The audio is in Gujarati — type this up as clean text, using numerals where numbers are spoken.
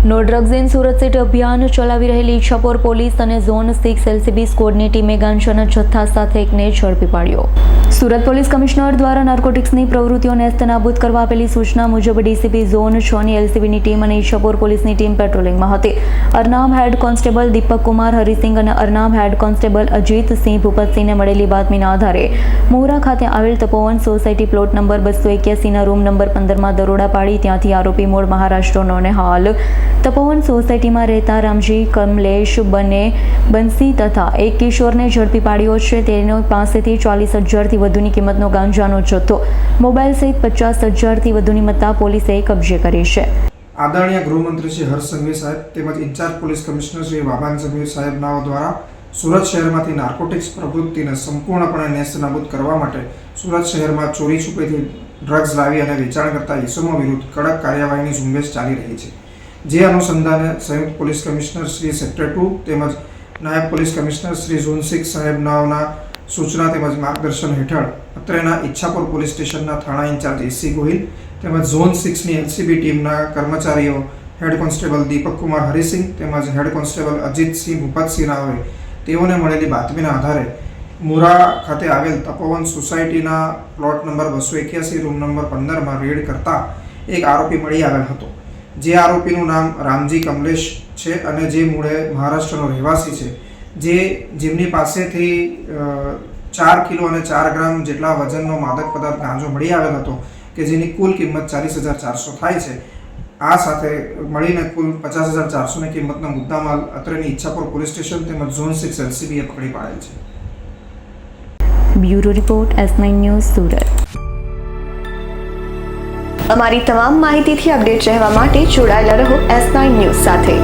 No drugs in Surat city અભિયાન ચલાવી રહેલી ઈચ્છાપોર પોલીસ અને ઝોન 6 એલસીબી સ્કોડની ટીમે ગાંજાના જથ્થા સાથે એકને ઝડપી પાડ્યો। સુરત પોલીસ કમિશનર દ્વારા નાર્કોટિક્સની પ્રવૃત્તિઓને નેસ્તનાબૂદ કરવા આપેલી સૂચના મુજબ ડીસીપી ઝોન 6 ની એલસીબીની ટીમ અને ઈચ્છાપોર પોલીસની ટીમ પેટ્રોલિંગમાં હતી। અરનામ હેડ કોન્સ્ટેબલ દીપક કુમાર હરિસિંગ અને અરનામ હેડ કોન્સ્ટેબલ અજીતસિંહ ભૂપતસિંહને મળેલી બાતમીના આધારે મોરા ખાતે આવેલ તપોવન સોસાયટી પ્લોટ નંબર 281 ના રૂમ નંબર 15માં દરોડા પાડી ત્યાંથી આરોપી મૂળ મહારાષ્ટ્રનો અને હાલ તપોવન સોસાયટીમાં રહેતા રામજી કમલેશ બંસી તથા એક કિશોરને ઝડપી પાડ્યો છે। તેનો પાસેથી 40,000થી વધુની કિંમતનો ગાંજાનો જથ્થો મોબાઈલ સહિત 50,000થી વધુની મત્તા પોલીસે કબજે કરી છે। આદરણીય ગૃહમંત્રી શ્રી હર્ષ સંઘવી સાહેબ તેમજ ઇન્ચાર્જ પોલીસ કમિશનર શ્રી વાબાન સમીર સાહેબનાઓ દ્વારા સુરત શહેરમાંથી નાર્કોટિક્સ પ્રવૃત્તિને સંપૂર્ણપણે નેસ્તનાબૂદ કરવા માટે સુરત શહેરમાં ચોરી છુપેથી ડ્રગ્સ લાવી અને વેચાણ કરતા ઇસમો વિરુદ્ધ કડક કાર્યવાહીની ઝુંબેશ ચાલી રહી છે। જે અનુસંધાને સંયુક્ત પોલીસ કમિશનર શ્રી સેક્ટર 2 તેમજ નાયબ પોલીસ કમિશનર શ્રી ઝોન 6 સાહેબનાઓના સૂચના તેમજ માર્ગદર્શન હેઠળ અત્રેના ઈચ્છાપુર પોલીસ સ્ટેશનના થાણા ઇન્ચાર્જ એસી ગોહિલ તેમજ ઝોન 6ની એલસીબી ટીમના કર્મચારીઓ હેડ કોન્સ્ટેબલ દીપક કુમાર હરિસિંહ તેમજ હેડ કોન્સ્ટેબલ અજીતસિંહ ભૂપતસિંહનાઓએ તેઓને મળેલી બાતમીના આધારે મોરા ખાતે આવેલ તપોવન સોસાયટીના પ્લોટ નંબર 281 રૂમ નંબર 15માં રેડ કરતા એક આરોપી મળી આવેલ હતો। જે આરોપીનું નામ રામજી કમલેશ છે અને જે મૂળે મહારાષ્ટ્રનો રહેવાસી છે, જેમની પાસેથી 4 કિલો અને 4 ગ્રામ જેટલા વજનનો માદક પદાર્થ ગાંજો મળી આવેલ હતો કે જેની કુલ કિંમત 40,400 થાય છે। આ સાથે મળીને કુલ 50,400ની કિંમતના મુદ્દામાલ અત્રેની ઈચ્છાપુર પોલીસ સ્ટેશન તેમજ ઝોન 6 એલસીબીએ પકડી પાડેલ છે। Bureau report S9 news Surat. અમારી તમામ માહિતીથી અપડેટ રહેવા માટે જોડાયેલા રહો S9 ન્યૂઝ સાથે।